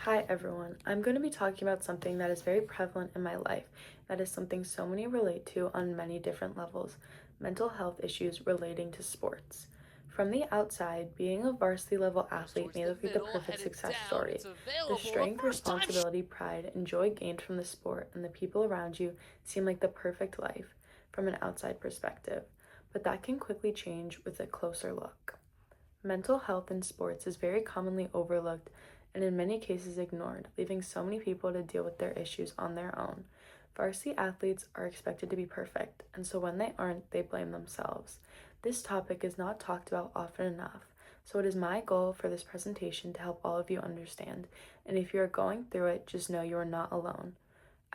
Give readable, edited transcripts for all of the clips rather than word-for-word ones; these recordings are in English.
Hi everyone. I'm going to be talking about something that is very prevalent in my life, that is something so many relate to on many different levels: mental health issues relating to sports. From the outside, being a varsity level Goes athlete towards may the look like the middle, perfect headed success down. story. It's The available the strength, first time. responsibility, pride, and joy gained from the sport and the people around you seem like the perfect life from an outside perspective, but that can quickly change with a closer look. Mental health in sports is very commonly overlooked and in many cases ignored, leaving so many people to deal with their issues on their own. Varsity athletes are expected to be perfect, and so when they aren't, they blame themselves. This topic is not talked about often enough, so it is my goal for this presentation to help all of you understand. And if you are going through it, just know you are not alone.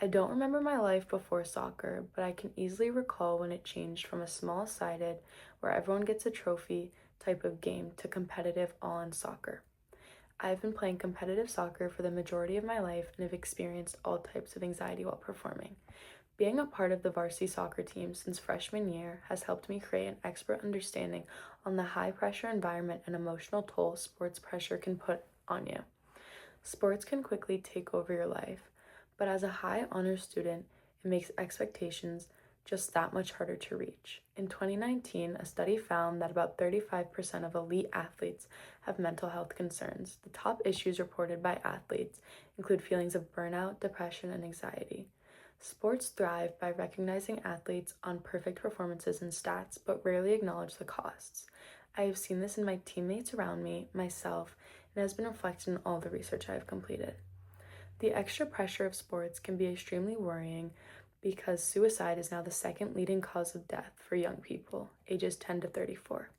I don't remember my life before soccer, but I can easily recall when it changed from a small sided, where everyone gets a trophy type of game to competitive all in soccer. I've been playing competitive soccer for the majority of my life and have experienced all types of anxiety while performing. Being a part of the varsity soccer team since freshman year has helped me create an expert understanding on the high pressure environment and emotional toll sports pressure can put on you. Sports can quickly take over your life, but as a high honors student, it makes expectations just that much harder to reach. In 2019, a study found that about 35% of elite athletes have mental health concerns. The top issues reported by athletes include feelings of burnout, depression, and anxiety. Sports thrive by recognizing athletes on perfect performances and stats, but rarely acknowledge the costs. I have seen this in my teammates around me, myself, and has been reflected in all the research I have completed. The extra pressure of sports can be extremely worrying because suicide is now the second leading cause of death for young people, ages 10 to 34.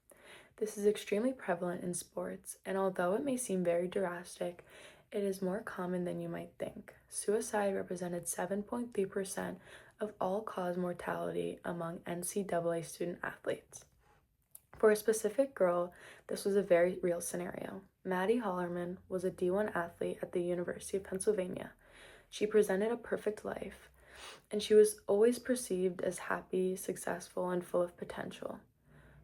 This is extremely prevalent in sports, and although it may seem very drastic, it is more common than you might think. Suicide represented 7.3% of all cause mortality among NCAA student athletes. For a specific girl, this was a very real scenario. Maddie Hollerman was a D1 athlete at the University of Pennsylvania. She presented a perfect life, and she was always perceived as happy, successful, and full of potential.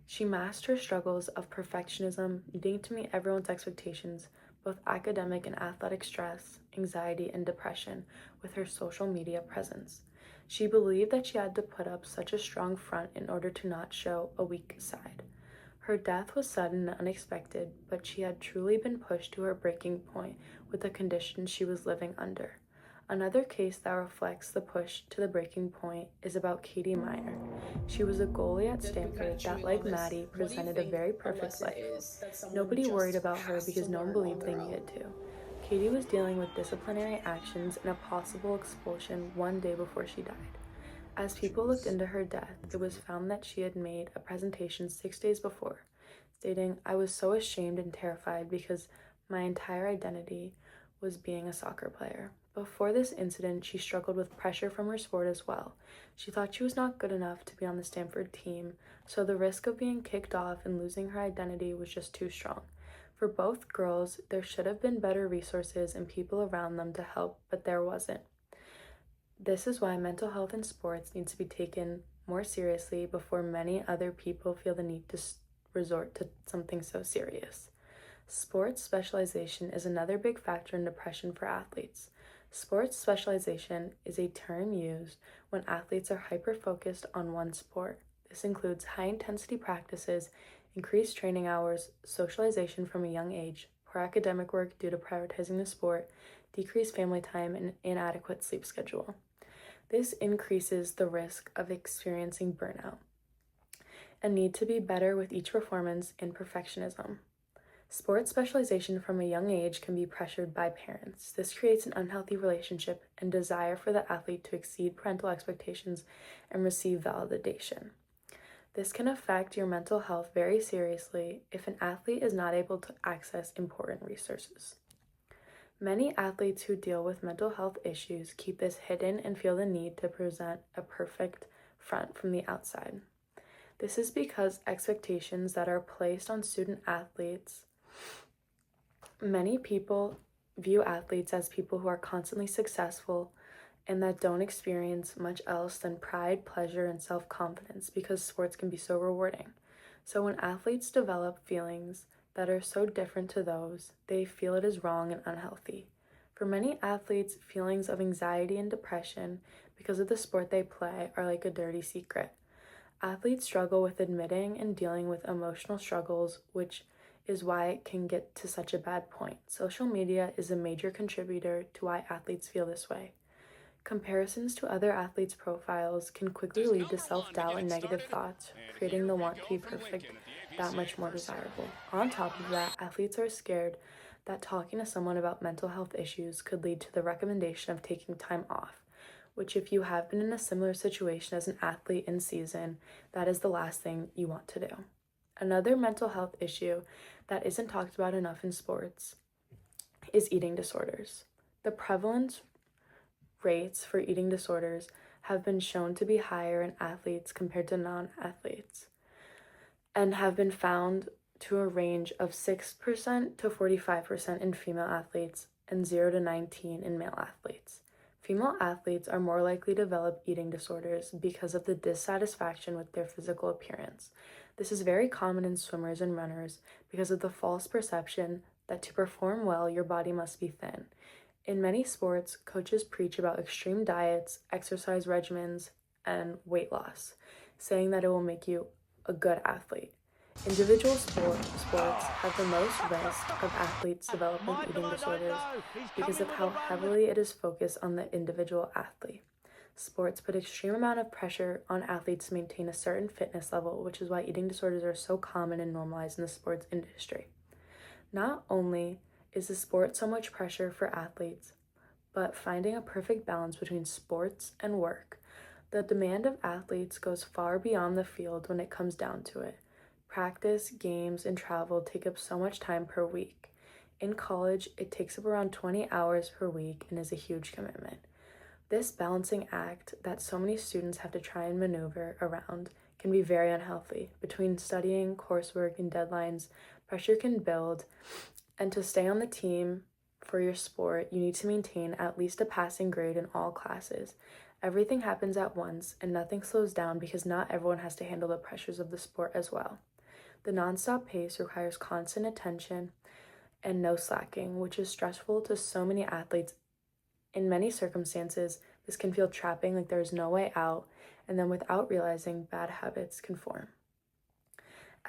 She masked her struggles of perfectionism, needing to meet everyone's expectations, both academic and athletic stress, anxiety, and depression, with her social media presence. She believed that she had to put up such a strong front in order to not show a weak side. Her death was sudden and unexpected, but she had truly been pushed to her breaking point with the conditions she was living under. Another case that reflects the push to the breaking point is about Katie Miner. She was a goalie at Just been kind of Stanford that, chewing on like this. Maddie, What do you presented a think very a perfect lesson life. is that someone Nobody worried just about her has to because no one learn on believed they their own? needed to. Katie was dealing with disciplinary actions and a possible expulsion one day before she died. As people looked into her death, it was found that she had made a presentation 6 days before, stating, "I was so ashamed and terrified because my entire identity was being a soccer player." Before this incident, she struggled with pressure from her sport as well. She thought she was not good enough to be on the Stanford team, so the risk of being kicked off and losing her identity was just too strong. For both girls, there should have been better resources and people around them to help, but there wasn't. This is why mental health in sports needs to be taken more seriously before many other people feel the need to resort to something so serious. Sports specialization is another big factor in depression for athletes. Sports specialization is a term used when athletes are hyper focused on one sport. This includes high intensity practices, increased training hours, socialization from a young age, poor academic work due to prioritizing the sport, decreased family time, and inadequate sleep schedule. This increases the risk of experiencing burnout and need to be better with each performance and perfectionism. Sports specialization from a young age can be pressured by parents. This creates an unhealthy relationship and desire for the athlete to exceed parental expectations and receive validation. This can affect your mental health very seriously if an athlete is not able to access important resources. Many athletes who deal with mental health issues keep this hidden and feel the need to present a perfect front from the outside. This is because expectations that are placed on student athletes, many people view athletes as people who are constantly successful and that don't experience much else than pride, pleasure, and self confidence because sports can be so rewarding. So, when athletes develop feelings that are so different to those, they feel it is wrong and unhealthy. For many athletes, feelings of anxiety and depression because of the sport they play are like a dirty secret. Athletes struggle with admitting and dealing with emotional struggles, which is why it can get to such a bad point. Social media is a major contributor to why athletes feel this way. Comparisons to other athletes' profiles can quickly lead to self-doubt and negative thoughts, creating the want to be perfect that much more desirable. On top of that, athletes are scared that talking to someone about mental health issues could lead to the recommendation of taking time off, which, if you have been in a similar situation as an athlete in season, that is the last thing you want to do. Another mental health issue that isn't talked about enough in sports is eating disorders. The prevalence rates for eating disorders have been shown to be higher in athletes compared to non-athletes and have been found to a range of 6% to 45% in female athletes and 0 to 19 in male athletes. Female athletes are more likely to develop eating disorders because of the dissatisfaction with their physical appearance. This is very common in swimmers and runners because of the false perception that to perform well, your body must be thin. In many sports, coaches preach about extreme diets, exercise regimens, and weight loss, saying that it will make you a good athlete. Individual sports have the most risk of athletes developing eating disorders because of how heavily it is focused on the individual athlete. Sports put extreme amount of pressure on athletes to maintain a certain fitness level, which is why eating disorders are so common and normalized in the sports industry. Not only is the sport so much pressure for athletes, but finding a perfect balance between sports and work. The demand of athletes goes far beyond the field when it comes down to it. Practice, games, and travel take up so much time per week. In college, it takes up around 20 hours per week and is a huge commitment. This balancing act that so many students have to try and maneuver around can be very unhealthy. Between studying, coursework, and deadlines, pressure can build, and to stay on the team for your sport, you need to maintain at least a passing grade in all classes. Everything happens at once, and nothing slows down because not everyone has to handle the pressures of the sport as well. The nonstop pace requires constant attention and no slacking, which is stressful to so many athletes. In many circumstances, this can feel trapping, like there is no way out, and then without realizing, bad habits can form.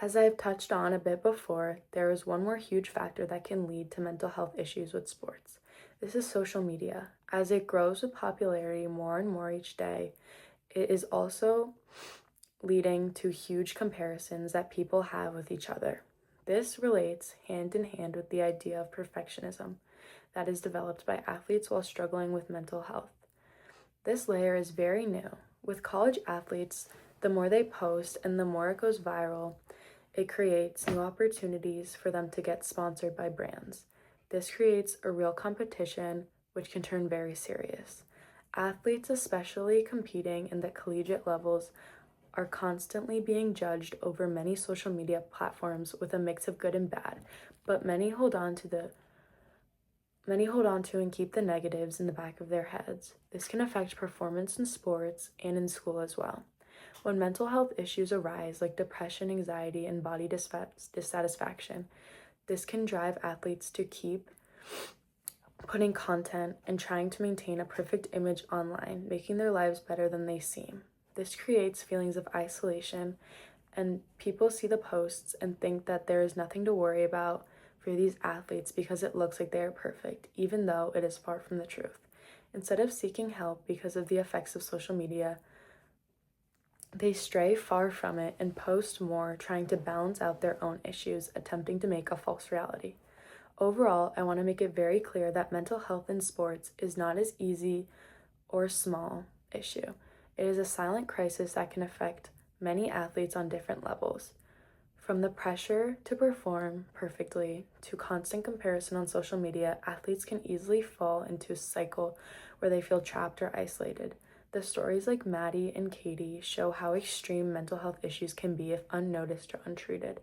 As I have touched on a bit before, there is one more huge factor that can lead to mental health issues with sports. This is social media. As it grows with popularity more and more each day, it is also leading to huge comparisons that people have with each other. This relates hand in hand with the idea of perfectionism that is developed by athletes while struggling with mental health. This layer is very new. With college athletes, the more they post and the more it goes viral, it creates new opportunities for them to get sponsored by brands. This creates a real competition, which can turn very serious. Athletes, especially competing in the collegiate levels, are constantly being judged over many social media platforms with a mix of good and bad, but many hold on to and keep the negatives in the back of their heads. This can affect performance in sports and in school as well. When mental health issues arise, like depression, anxiety, and body dissatisfaction, this can drive athletes to keep putting content and trying to maintain a perfect image online, making their lives better than they seem. This creates feelings of isolation, and people see the posts and think that there is nothing to worry about for these athletes because it looks like they are perfect, even though it is far from the truth. Instead of seeking help because of the effects of social media, they stray far from it and post more, trying to balance out their own issues, attempting to make a false reality. Overall, I want to make it very clear that mental health in sports is not as easy or small issue. It is a silent crisis that can affect many athletes on different levels. From the pressure to perform perfectly to constant comparison on social media, athletes can easily fall into a cycle where they feel trapped or isolated. The stories like Maddie and Katie show how extreme mental health issues can be if unnoticed or untreated.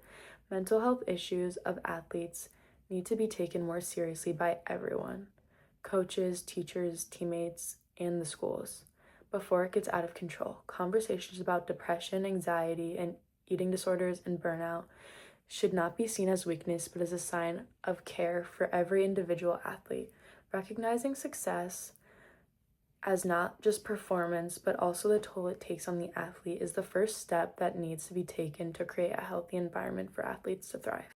Mental health issues of athletes need to be taken more seriously by everyone: coaches, teachers, teammates, and the schools, before it gets out of control. Conversations about depression, anxiety, and eating disorders and burnout should not be seen as weakness, but as a sign of care for every individual athlete. Recognizing success as not just performance, but also the toll it takes on the athlete is the first step that needs to be taken to create a healthy environment for athletes to thrive.